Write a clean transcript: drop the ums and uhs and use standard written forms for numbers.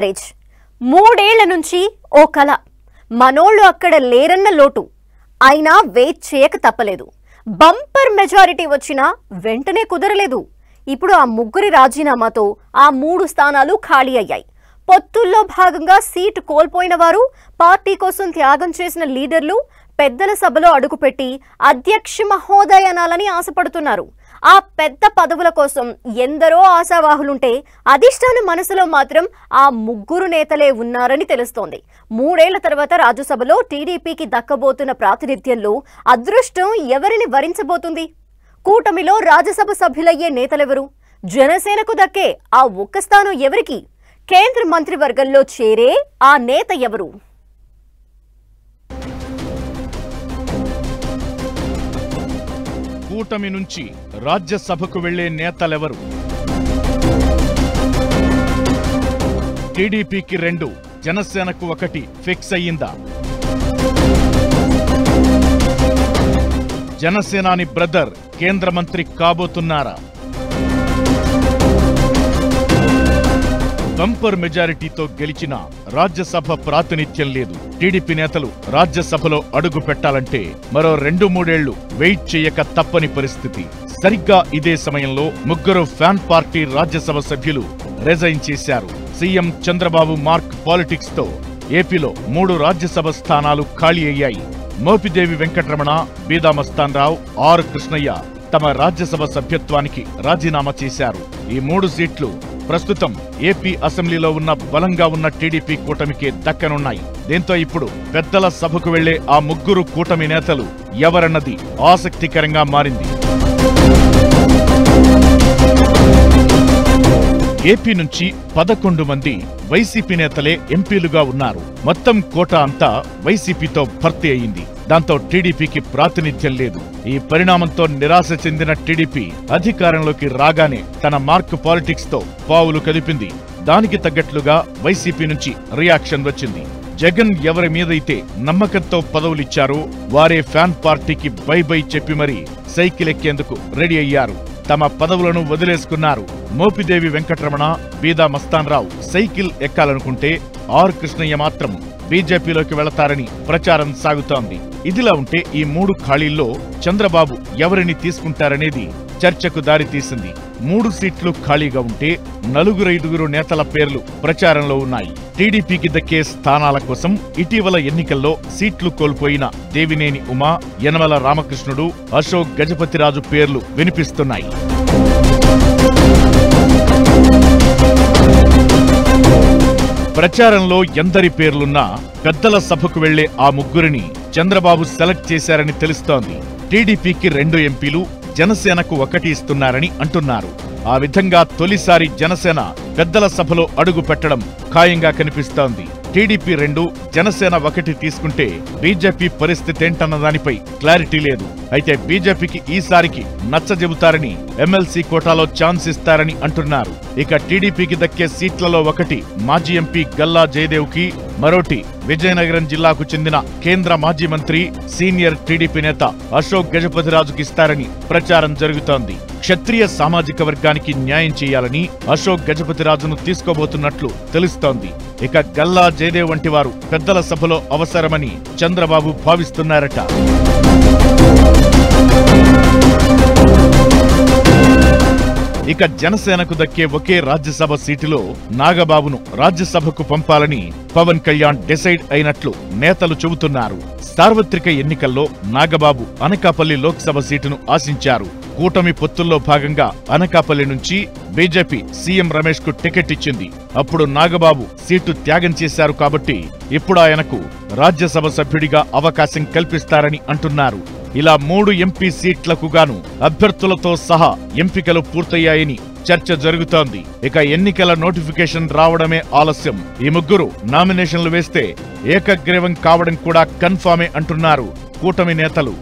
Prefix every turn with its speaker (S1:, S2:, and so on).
S1: Raise మూడేళ్ల నుంచి ఓ కల మనోళ్ళు అక్కడ లేరన్న లోటు అయినా వెయిట్ చేయక తప్పలేదు. బంపర్ మెజారిటీ వచ్చినా వెంటనే కుదరలేదు. ఇప్పుడు ఆ ముగ్గురి రాజీనామాతో ఆ 3 స్థానాలు ఖాళీ అయ్యాయి. పొత్తుల్లో భాగంగా సీటు కోల్పోయిన వారు, పార్టీ కోసం త్యాగం చేసిన లీడర్లు పెద్దల సభలో అడుగుపెట్టి అధ్యక్ష మహోదయనాలని ఆశపడుతున్నారు. ఆ పెద్ద పదవుల కోసం ఎందరో ఆశావాహులుంటే అధిష్టాన మనసులో మాత్రం ఆ ముగ్గురు నేతలే ఉన్నారని తెలుస్తోంది. 3 ఏళ్ల తర్వాత రాజ్యసభలో టీడీపీకి దక్కబోతున్న ప్రాతినిధ్యంలో అదృష్టం ఎవరిని వరించబోతుంది? కూటమిలో రాజ్యసభ సభ్యులయ్యే నేతలెవరు? జనసేనకు దక్కే ఆ ఒక్క స్థానం ఎవరికి? కేంద్ర మంత్రివర్గంలో చేరే ఆ నేత ఎవరు?
S2: కూటమి నుంచి రాజ్యసభకు వెళ్లే నేతలెవరు? టీడీపీకి 2, జనసేనకు 1 ఫిక్స్ అయ్యిందా? జనసేనాని బ్రదర్ కేంద్ర మంత్రి కాబోతున్నారా? బంపర్ మెజారిటీతో గెలిచిన రాజ్యసభ ప్రాతినిధ్యం లేదు. టీడీపీ నేతలు రాజ్యసభలో అడుగు పెట్టాలంటే మరో 2-3 ఏళ్లు వెయిట్ చేయక తప్పని పరిస్థితి. సరిగ్గా ఇదే సమయంలో ముగ్గురు ఫ్యాన్ పార్టీ రాజ్యసభ సభ్యులు రిజైన్ చేశారు. సీఎం చంద్రబాబు మార్క్ పాలిటిక్స్ తో ఏపీలో 3 రాజ్యసభ స్థానాలు ఖాళీ అయ్యాయి. మోపిదేవి వెంకటరమణ, బీదా మస్తాన్ రావు, ఆర్ కృష్ణయ్య తమ రాజ్యసభ సభ్యత్వానికి రాజీనామా చేశారు. ఈ 3 సీట్లు ప్రస్తుతం ఏపీ అసెంబ్లీలో ఉన్న బలంగా ఉన్న టీడీపీ కూటమికే దక్కనున్నాయి. దీంతో ఇప్పుడు పెద్దల సభకు వెళ్లే ఆ ముగ్గురు కూటమి నేతలు ఎవరన్నది ఆసక్తికరంగా మారింది. ఏపీ నుంచి 11 మంది వైసీపీ నేతలే ఎంపీలుగా ఉన్నారు. మొత్తం కోటా అంతా వైసీపీతో భర్తీ అయింది. దాంతో టీడీపీకి ప్రాతినిధ్యం లేదు. ఈ పరిణామంతో నిరాశ చెందిన టీడీపీ అధికారంలోకి రాగానే తన మార్క్ పాలిటిక్స్ తో పావులు కదిపింది. దానికి తగ్గట్లుగా వైసీపీ నుంచి రియాక్షన్ వచ్చింది. జగన్ ఎవరి మీదైతే నమ్మకంతో పదవులిచ్చారో వారే ఫ్యాన్ పార్టీకి బై బై చెప్పి మరీ సైకిల్ ఎక్కేందుకు రెడీ అయ్యారు. తమ పదవులను వదిలేసుకున్నారు. మోపిదేవి వెంకటరమణ, బీదా మస్తాన్ రావు సైకిల్ ఎక్కాలనుకుంటే ఆర్ కృష్ణయ్య మాత్రం బీజేపీలోకి వెళతారని ప్రచారం సాగుతోంది. ఇదిలా ఉంటే ఈ 3 ఖాళీల్లో చంద్రబాబు ఎవరిని తీసుకుంటారనేది చర్చకు దారితీసింది. 3 సీట్లు ఖాళీగా ఉంటే 4-5 నేతల పేర్లు ప్రచారంలో ఉన్నాయి. టీడీపీకి దక్కే స్థానాల కోసం ఇటీవల ఎన్నికల్లో సీట్లు కోల్పోయిన దేవినేని ఉమా, యనమల రామకృష్ణుడు, అశోక్ గజపతిరాజు పేర్లు వినిపిస్తున్నాయి. ప్రచారంలో ఎందరి పేర్లున్నా పెద్దల సభకు వెళ్లే ఆ ముగ్గురిని చంద్రబాబు సెలెక్ట్ చేశారని తెలుస్తోంది. టీడీపీకి 2 ఎంపీలు, జనసేనకు 1 ఇస్తున్నారని అంటున్నారు. ఆ విధంగా తొలిసారి జనసేన పెద్దల సభలో అడుగు పెట్టడం ఖాయంగా కనిపిస్తోంది. టీడీపీ 2, జనసేన 1 తీసుకుంటే బీజేపీ పరిస్థితేంటన్న దానిపై క్లారిటీ లేదు. అయితే బీజేపీకి ఈసారికి నచ్చజెబుతారని, ఎమ్మెల్సీ కోటాలో ఛాన్స్ ఇస్తారని అంటున్నారు. ఇక టీడీపీకి దక్కే సీట్లలో 1 మాజీ ఎంపీ గల్లా జయదేవ్ కి, మరోటి విజయనగరం జిల్లాకు చెందిన కేంద్ర మాజీ మంత్రి, సీనియర్ టీడీపీ నేత అశోక్ గజపతిరాజుకి ఇస్తారని ప్రచారం జరుగుతోంది. క్షత్రియ సామాజిక వర్గానికి న్యాయం చేయాలని అశోక్ గజపతిరాజును తీసుకోబోతున్నట్లు తెలుస్తోంది. ఇక గల్లా జయదేవ్ వంటి వారు పెద్దల సభలో అవసరమని చంద్రబాబు భావిస్తున్నారట. ఇక జనసేనకు దక్కే ఒకే రాజ్యసభ సీటులో నాగబాబును రాజ్యసభకు పంపాలని పవన్ కళ్యాణ్ డిసైడ్ అయినట్లు నేతలు చెబుతున్నారు. సార్వత్రిక ఎన్నికల్లో నాగబాబు అనకాపల్లి లోక్సభ సీటును ఆశించారు. కూటమి పొత్తుల్లో భాగంగా అనకాపల్లి నుంచి బీజేపీ సీఎం రమేష్ కు టికెట్ ఇచ్చింది. అప్పుడు నాగబాబు సీటు త్యాగం చేశారు కాబట్టి ఇప్పుడు ఆయనకు రాజ్యసభ సభ్యుడిగా అవకాశం కల్పిస్తారని అంటున్నారు. ఇలా 3 ఎంపీ సీట్లకు గాను అభ్యర్థులతో సహా ఎంపికలు పూర్తయ్యాయని చర్చ జరుగుతోంది. ఇక ఎన్నికల నోటిఫికేషన్ రావడమే ఆలస్యం. ఈ ముగ్గురు నామినేషన్లు వేస్తే ఏకగ్రీవం కావడం కూడా కన్ఫామే అంటున్నారు కూటమి నేతలు.